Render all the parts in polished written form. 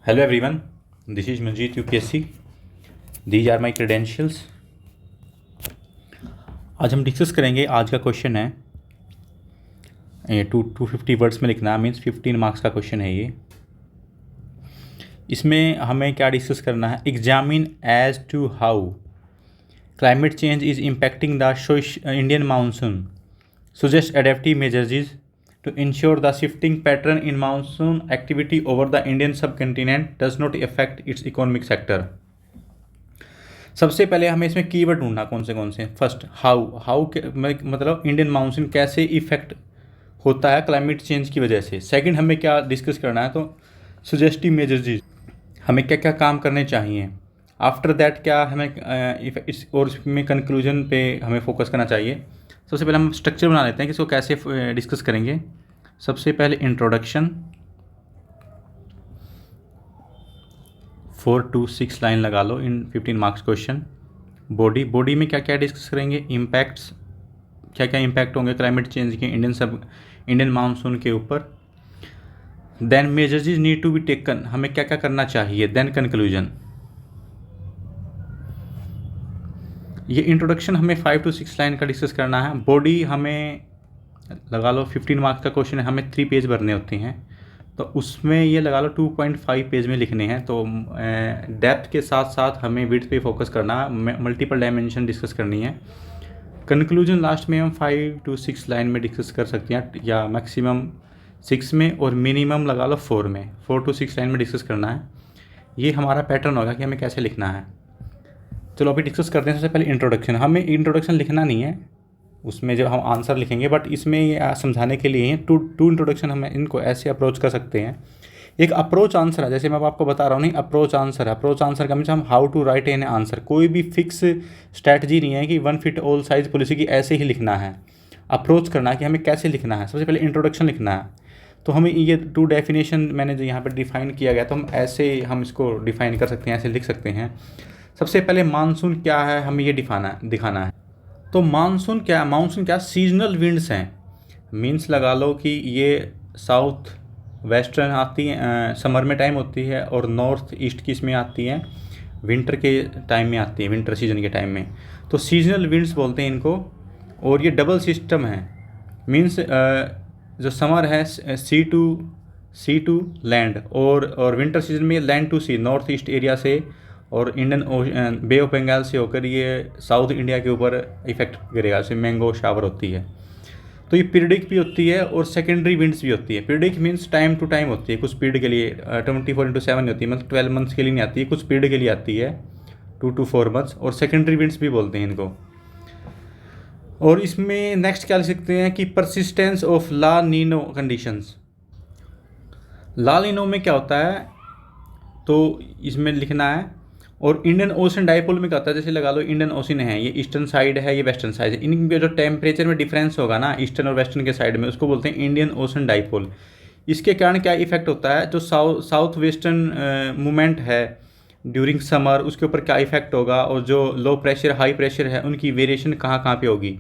Hello everyone, this is Manjeet UPSC. These are my credentials. आज हम discuss करेंगे। आज का क्वेश्चन है 250 वर्ड्स में लिखना, मीन्स 15 मार्क्स का क्वेश्चन है ये। इसमें हमें क्या डिस्कस करना है, examine as to how climate change is impacting the Indian monsoon, suggest adaptive measures to ensure the shifting pattern in monsoon activity over the Indian subcontinent does not affect its economic sector। सबसे पहले हमें इसमें keyword ढूंढना कौन से। First how मतलब Indian monsoon कैसे effect होता है क्लाइमेट चेंज की वजह से। सेकंड हमें क्या डिस्कस करना है, तो सजेस्टिव मेजर्स हमें क्या क्या काम करने चाहिए। आफ्टर दैट क्या हमें और इसमें कंक्लूजन पे हमें फोकस करना चाहिए। सबसे पहले हम स्ट्रक्चर बना लेते हैं कि इसको कैसे डिस्कस करेंगे। सबसे पहले इंट्रोडक्शन, 4 to 6 लाइन लगा लो इन 15 मार्क्स क्वेश्चन। बॉडी में क्या क्या डिस्कस करेंगे, इम्पैक्ट्स, क्या क्या इम्पैक्ट होंगे क्लाइमेट चेंज के इंडियन मानसून के ऊपर। Then measures need to be taken, हमें क्या क्या करना चाहिए। Then conclusion. ये इंट्रोडक्शन हमें 5 to 6 लाइन का डिस्कस करना है। बॉडी हमें लगा लो 15 मार्क्स का क्वेश्चन है, हमें 3 पेज भरने होते हैं, तो उसमें ये लगा लो 2.5 पेज में लिखने हैं। तो डेप्थ के साथ साथ हमें विड्थ पे फोकस करना है, मल्टीपल डायमेंशन डिस्कस करनी है। कंक्लूजन लास्ट में हम 5 to 6 लाइन में डिस्कस कर सकते हैं, या मैक्सिमम 6 में और मिनिमम लगा लो 4 में, 4 to 6 लाइन में डिस्कस करना है। ये हमारा पैटर्न होगा कि हमें कैसे लिखना है। चलो अभी डिस्कस करते हैं। सबसे पहले इंट्रोडक्शन, हमें इंट्रोडक्शन लिखना नहीं है, उसमें जब हम आंसर लिखेंगे, बट इसमें ये समझाने के लिए टू इंट्रोडक्शन हम इनको ऐसे अप्रोच कर सकते हैं। एक अप्रोच आंसर है, जैसे मैं आपको बता रहा हूँ, नहीं अप्रोच आंसर है। अप्रोच आंसर का मीन्स हम how to write an answer, कोई भी फिक्स स्ट्रैटेजी नहीं है कि one fit all size policy की ऐसे ही लिखना है। अप्रोच करना है कि हमें कैसे लिखना है। सबसे पहले इंट्रोडक्शन लिखना है, तो हमें ये 2 डेफिनेशन मैंने जो यहाँ पर डिफाइन किया गया, तो हम ऐसे हम इसको डिफाइन कर सकते हैं, ऐसे लिख सकते हैं। सबसे पहले मानसून क्या है हमें ये दिखाना है। तो मानसून क्या सीजनल विंड्स हैं। मीन्स लगा लो कि ये साउथ वेस्टर्न आती है, समर में टाइम होती है, और नॉर्थ ईस्ट की इसमें आती है, विंटर के टाइम में आती है, विंटर सीजन के टाइम में। तो सीजनल विंड्स बोलते हैं इनको। और ये डबल सिस्टम है, मीन्स जो समर है सी टू लैंड, और विंटर सीजन में land to sea, north east area से और इंडियन बे ऑफ बंगाल से होकर ये साउथ इंडिया के ऊपर इफेक्ट करेगा, जैसे मैंगो शावर होती है। तो ये पीरियडिक भी होती है और सेकेंडरी विंड्स भी होती है। Periodic means time to time होती है, कुछ पीरियड के लिए 24/7 नहीं होती, मतलब 12 मंथ्स के लिए नहीं आती है, कुछ पीरियड के लिए आती है 2 to 4 मंथ्स। और सेकेंडरी विंड्स भी बोलते हैं इनको। और इसमें नेक्स्ट क्या लिख सकते हैं कि persistence of La Nina conditions. La Nina में क्या होता है, तो इसमें लिखना है। और इंडियन ओशन डाइपोल में क्या होता है, जैसे लगा लो इंडियन ओशन है, ये ईस्टर्न साइड है, ये वेस्टर्न साइड है, इनके जो टेम्परेचर में डिफरेंस होगा ना ईस्टर्न और वेस्टर्न के साइड में, उसको बोलते हैं इंडियन ओशन डाइपोल। इसके कारण क्या इफेक्ट होता है, जो साउथ वेस्टर्न मूवमेंट है ड्यूरिंग समर, उसके ऊपर क्या इफेक्ट होगा, और जो लो प्रेशर हाई प्रेशर है उनकी वेरिएशन कहाँ कहाँ पे होगी।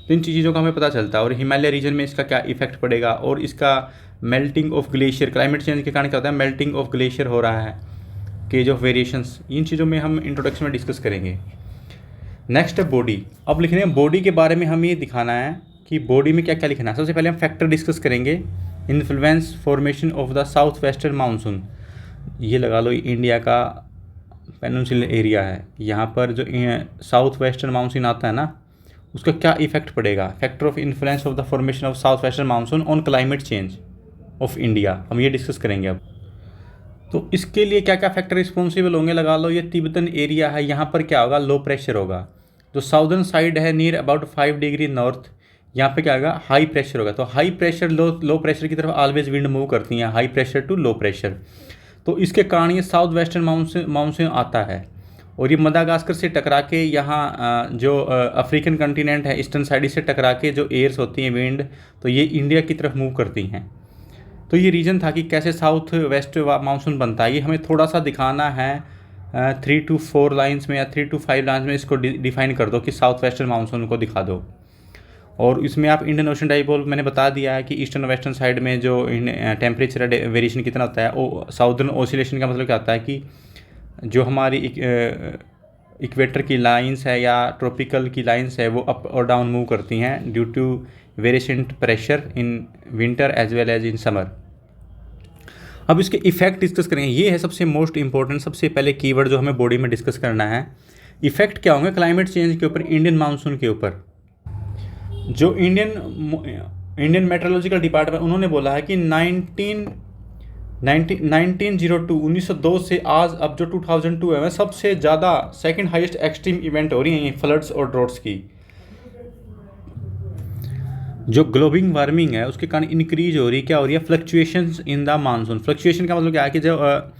तो इन चीज़ों का हमें पता चलता है। और हिमालय रीजन में इसका क्या इफेक्ट पड़ेगा, और इसका melting of glacier, climate change के कारण क्या होता है, मेल्टिंग ऑफ ग्लेशियर हो रहा है, केज ऑफ वेरिएशंस। इन चीज़ों में हम इंट्रोडक्शन में डिस्कस करेंगे। नेक्स्ट है बॉडी। अब लिखने हैं बॉडी के बारे में हमें ये दिखाना है कि बॉडी में क्या क्या लिखना है। सबसे पहले हम फैक्टर डिस्कस करेंगे, influence formation of the south western monsoon. ये लगा लो इंडिया का पेनिनसुलर एरिया है, यहाँ पर जो साउथ वेस्टर्न मानसून आता है ना, उसका क्या इफेक्ट पड़ेगा। Factor of influence of the formation of south western monsoon on climate change of India, हम ये डिस्कस करेंगे अब। तो इसके लिए क्या क्या फैक्टर रिस्पॉन्सिबल होंगे, लगा लो ये तिब्बतन एरिया है, यहाँ पर क्या होगा, लो प्रेशर होगा। जो साउदर्न साइड है नियर अबाउट 5 डिग्री नॉर्थ, यहाँ पे क्या होगा, हाई प्रेशर होगा। तो हाई प्रेशर लो प्रेशर की तरफ ऑलवेज विंड मूव करती हैं, high pressure to low pressure. तो इसके कारण ये साउथ वेस्टर्न मानसून आता है, और ये मदागास्कर से टकरा के यहाँ जो अफ्रीकन कंटिनेंट है ईस्टर्न साइड से टकरा के जो एयर्स होती हैं विंड, तो ये इंडिया की तरफ मूव करती हैं। तो ये रीज़न था कि कैसे साउथ वेस्ट मानसून बनता है, ये हमें थोड़ा सा दिखाना है। 3 to 4 लाइन्स में या 3 to 5 लाइन्स में इसको डिफाइन कर दो कि साउथ वेस्टर्न मानसून को दिखा दो। और इसमें आप इंडियन ओशन डाइपोल मैंने बता दिया है कि ईस्टर्न और वेस्टर्न साइड में जो टेम्परेचर वेरिएशन कितना होता है। वो साउदर्न ओसिलेशन का मतलब क्या होता है कि जो हमारी इक्वेटर की लाइंस है या ट्रॉपिकल की लाइंस है वो अप और डाउन मूव करती हैं due to variation pressure in winter as well as in summer. अब इसके इफेक्ट डिस्कस करेंगे। ये है सबसे मोस्ट इंपॉर्टेंट, सबसे पहले कीवर्ड जो हमें बॉडी में डिस्कस करना है। इफेक्ट क्या होंगे क्लाइमेट चेंज के ऊपर, इंडियन मानसून के ऊपर। जो इंडियन मेट्रोलॉजिकल डिपार्टमेंट उन्होंने बोला है कि 1902 से आज अब जो 2002 है सबसे ज़्यादा सेकंड हाईएस्ट एक्सट्रीम इवेंट हो रही हैं ये फ्लड्स और ड्रॉट्स की। जो ग्लोबल वार्मिंग है उसके कारण इंक्रीज हो रही, क्या हो रही है, fluctuations in the monsoon. Fluctuation का मतलब क्या है कि जब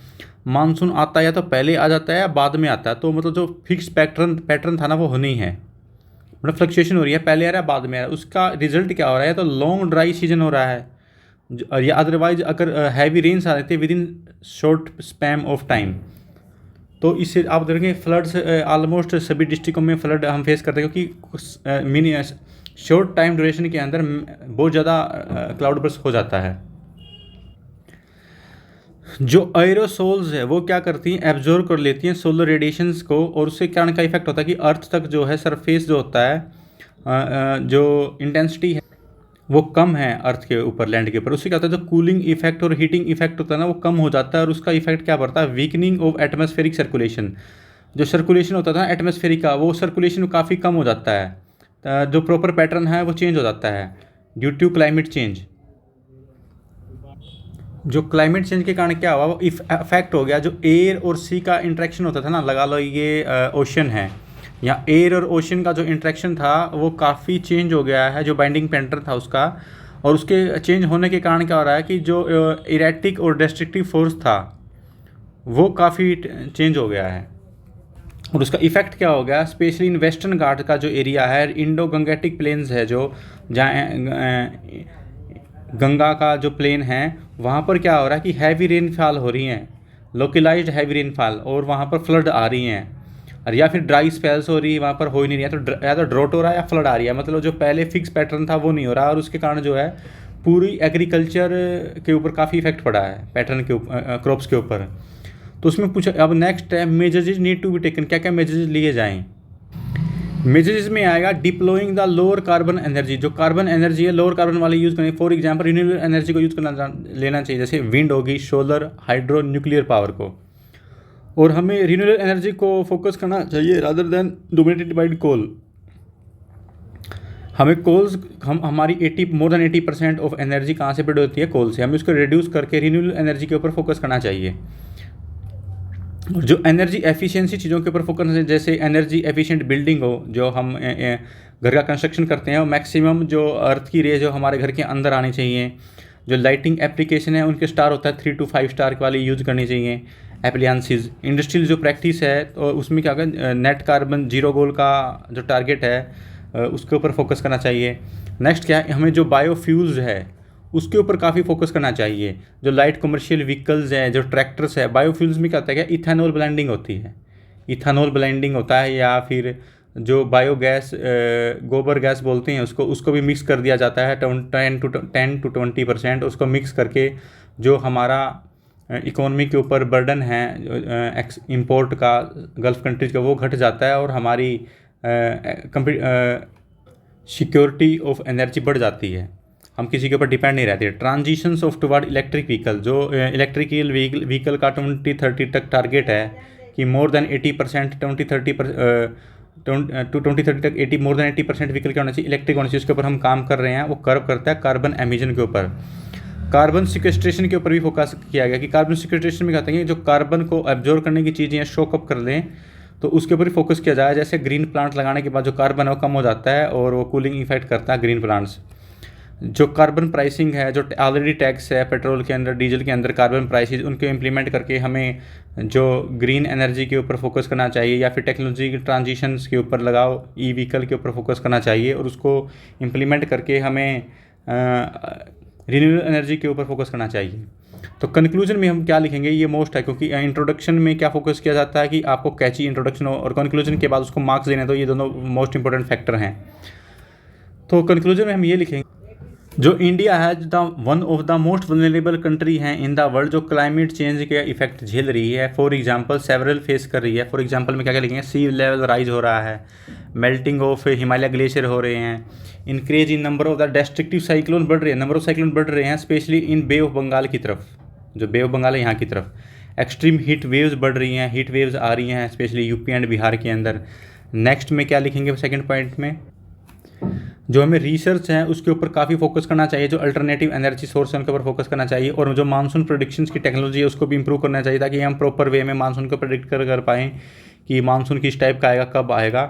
मानसून आता है या तो पहले आ जाता है या बाद में आता है, तो मतलब जो फिक्स पैटर्न था ना वो होनी है, मतलब फ्लक्चुएशन हो रही है, पहले आ रहा है बाद में आ रहा है। उसका रिजल्ट क्या हो रहा है, तो लॉन्ग ड्राई सीजन हो रहा है या अदरवाइज अगर हैवी रेन्स आ रहे थे with in short span of time. तो इससे आप देखेंगे फ्लड्स ऑलमोस्ट सभी डिस्ट्रिक्टों में फ्लड हम फेस करते हैं क्योंकि मिनी शॉर्ट टाइम ड्यूरेशन के अंदर बहुत ज़्यादा क्लाउड बर्स्ट हो जाता है। जो एरोसोल्स है वो क्या करती हैं, एब्जॉर्ब कर लेती हैं सोलर रेडिएशंस को, और उससे क्या का इफेक्ट होता है कि अर्थ तक जो है सरफेस जो होता है जो इंटेंसिटी है वो कम है अर्थ के ऊपर, लैंड के ऊपर। उससे क्या होता है जो कूलिंग इफेक्ट और हीटिंग इफेक्ट होता है ना वो कम हो जाता है, और उसका इफेक्ट क्या पड़ता है, वीकनिंग ऑफ एटमॉस्फेरिक सर्कुलेशन। जो सर्कुलेशन होता था एटमॉस्फेरिक का वो सर्कुलेशन काफ़ी कम हो जाता है, जो प्रॉपर पैटर्न है वो चेंज हो जाता है ड्यू टू क्लाइमेट चेंज। जो क्लाइमेट चेंज के कारण क्या हुआ, वो इफेक्ट हो गया जो एयर और सी का इंट्रैक्शन होता था ना, लगा लो ये ओशन है, या एयर और ओशन का जो इंट्रैक्शन था वो काफ़ी चेंज हो गया है, जो बाइंडिंग पैटर्न था उसका। और उसके चेंज होने के कारण क्या हो रहा है कि जो इरेटिक और डिस्ट्रक्टिव फोर्स था वो काफ़ी चेंज हो गया है। और उसका इफेक्ट क्या हो गया, स्पेशली इन वेस्टर्न घाट का जो एरिया है, इंडो गंगेटिक प्लेन्स है, जो जहाँ गंगा का जो प्लेन है वहाँ पर क्या हो रहा है कि हैवी रेनफॉल हो रही हैं, लोकलाइज्ड हैवी रेनफॉल, और वहाँ पर फ्लड आ रही हैं, और या फिर ड्राई स्पेल्स हो रही है, वहाँ पर हो ही नहीं रही है, तो या तो ड्रॉट हो रहा है या फ्लड आ रही है, मतलब जो पहले फिक्स पैटर्न था वो नहीं हो रहा, और उसके कारण जो है पूरी एग्रीकल्चर के ऊपर काफ़ी इफेक्ट पड़ा है, पैटर्न के ऊपर, क्रॉप्स के ऊपर। तो उसमें पूछा अब नेक्स्ट है measures need to be taken, क्या क्या मेजर्स लिए जाएँ। मेजर्स में आएगा deploying the lower carbon energy, जो कार्बन एनर्जी है लोअर कार्बन वाली यूज़ करें। फॉर एग्जांपल रिन्यूएबल एनर्जी को यूज़ लेना चाहिए, जैसे विंड होगी, सोलर, हाइड्रो, न्यूक्लियर पावर को। और हमें रिन्यूएबल एनर्जी को फोकस करना चाहिए रादर देन डोमिनेटेड बाय कोल। हमें कोल्स हमारी मोर देन 80% ऑफ एनर्जी कहाँ से प्रोड्यूस होती है, कोल से। हमें उसको रिड्यूस करके रिन्यूएबल एनर्जी के ऊपर फोकस करना चाहिए। और जो एनर्जी एफिशिएंसी चीज़ों के ऊपर फोकस करना चाहिए, जैसे एनर्जी एफिशिएंट बिल्डिंग हो, जो हम घर का कंस्ट्रक्शन करते हैं, और मैक्सिमम जो अर्थ की रे जो हमारे घर के अंदर आनी चाहिए। जो लाइटिंग एप्लीकेशन है उनके स्टार होता है 3 to 5 स्टार वाली यूज़ करनी चाहिए एप्लियंसेस। इंडस्ट्रियल जो प्रैक्टिस है तो उसमें क्या होगा, नेट कार्बन जीरो गोल का जो टारगेट है उसके ऊपर फोकस करना चाहिए। नेक्स्ट क्या है, हमें जो बायोफ्यूल्स है उसके ऊपर काफ़ी फोकस करना चाहिए। जो लाइट कमर्शियल व्हीकल्स हैं, जो ट्रैक्टर्स है, बायोफ्यूल्स में क्या होता है, क्या इथेनॉल ब्लेंडिंग होती है, इथेनॉल ब्लेंडिंग होता है, या फिर जो बायोगैस गोबर गैस बोलते हैं उसको भी मिक्स कर दिया जाता है 10 to 20%। उसको मिक्स करके जो हमारा इकोनॉमी के ऊपर बर्डन है इंपोर्ट का गल्फ़ कंट्रीज का वो घट जाता है, और हमारी सिक्योरिटी ऑफ एनर्जी बढ़ जाती है, हम किसी के ऊपर डिपेंड नहीं रहते। Transitions of toward electric vehicle, जो इलेक्ट्रिकल व्हीकल का 2030 तक टारगेट है कि मोर देन 80% 2030 तक 80 मोर देन 80% व्हीकल क्या होना चाहिए, इलेक्ट्रिक होना चाहिए। उसके ऊपर हम काम कर रहे हैं। वो कर्व करता है कार्बन एमिशन के ऊपर। कार्बन सिक्वेस्ट्रेशन के ऊपर भी फोकस किया गया कि कार्बन सिक्वेस्ट्रेशन में कहते हैं कि जो कार्बन को एब्जॉर्ब करने की चीज़ें शोक अप कर दें, तो उसके ऊपर ही फोकस किया जाए। जैसे ग्रीन प्लांट लगाने के बाद जो कार्बन है वो कम हो जाता है, और वो कूलिंग इफेक्ट करता है ग्रीन प्लांट्स। जो कार्बन प्राइसिंग है, जो ऑलरेडी टैक्स है पेट्रोल के अंदर, डीजल के अंदर कार्बन प्राइसेस, उनको इम्प्लीमेंट करके हमें जो ग्रीन एनर्जी के ऊपर फोकस करना चाहिए, या फिर टेक्नोलॉजी के ट्रांजिशंस के ऊपर लगाओ, ई व्हीकल के ऊपर फोकस करना चाहिए, और उसको इम्प्लीमेंट करके हमें रिन्यूएबल एनर्जी के ऊपर फोकस करना चाहिए। तो कंक्लूजन में हम क्या लिखेंगे, ये मोस्ट है, क्योंकि इंट्रोडक्शन में क्या फोकस किया जाता है कि आपको कैची इंट्रोडक्शन हो, और कंक्लूजन के बाद उसको मार्क्स देने, तो ये दोनों मोस्ट इंपॉर्टेंट फैक्टर हैं। तो कंक्लूजन में हम ये लिखेंगे, जो इंडिया है the one of the most vulnerable country हैं इन द वर्ल्ड, जो क्लाइमेट चेंज के इफेक्ट झेल रही है। फॉर एग्जांपल सेवरल फेस कर रही है। फॉर एग्जांपल में क्या क्या लिखेंगे, सी लेवल राइज हो रहा है, मेल्टिंग ऑफ हिमालय ग्लेशियर हो रहे हैं, increase in number of the destructive cyclone बढ़ रहे हैं, नंबर ऑफ साइक्लोन बढ़ रहे हैं specially in Bay of Bengal की तरफ, जो बे ऑफ बंगाल है यहाँ की तरफ। एक्सट्रीम हीट वेव्स बढ़ रही हैं, हीट वेव्स आ रही हैं स्पेशली यूपी एंड बिहार के अंदर। नेक्स्ट में क्या लिखेंगे सेकंड पॉइंट में, जो हमें रिसर्च है उसके ऊपर काफ़ी फोकस करना चाहिए, जो अल्टरनेटिव एनर्जी सोर्स है उनके ऊपर फोकस करना चाहिए, और जो मानसून प्रोडिक्शंस की टेक्नोलॉजी है उसको भी इंप्रूव करना चाहिए, ताकि हम प्रॉपर वे में मानसून को प्रोडिक्ट कर पाएँ कि मानसून किस टाइप का आएगा, कब आएगा,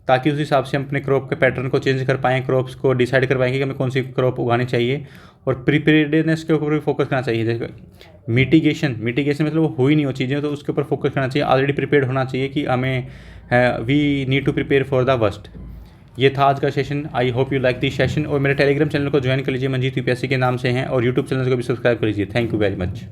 ताकि उस हिसाब से हम अपने क्रॉप के पैटर्न को चेंज कर पाएँ, क्रॉप्स को डिसाइड कर पाएंगे कि हमें कौन सी क्रॉप उगानी चाहिए। और प्रिपेयर्डनेस के ऊपर भी फोकस करना चाहिए, जैसे मिटिगेशन मतलब वो हुई नहीं हो चीज़ें, तो उसके ऊपर फोकस करना चाहिए, ऑलरेडी प्रिपेयर्ड होना चाहिए कि हमें we need to prepare for the worst. ये था आज का session. I hope you like this session, और मेरे टेलीग्राम चैनल को ज्वाइन कर लीजिए, मंजीत यूपीएससी के नाम से हैं, और यूट्यूब चैनल को भी सब्सक्राइब कर लीजिए। Thank you very much.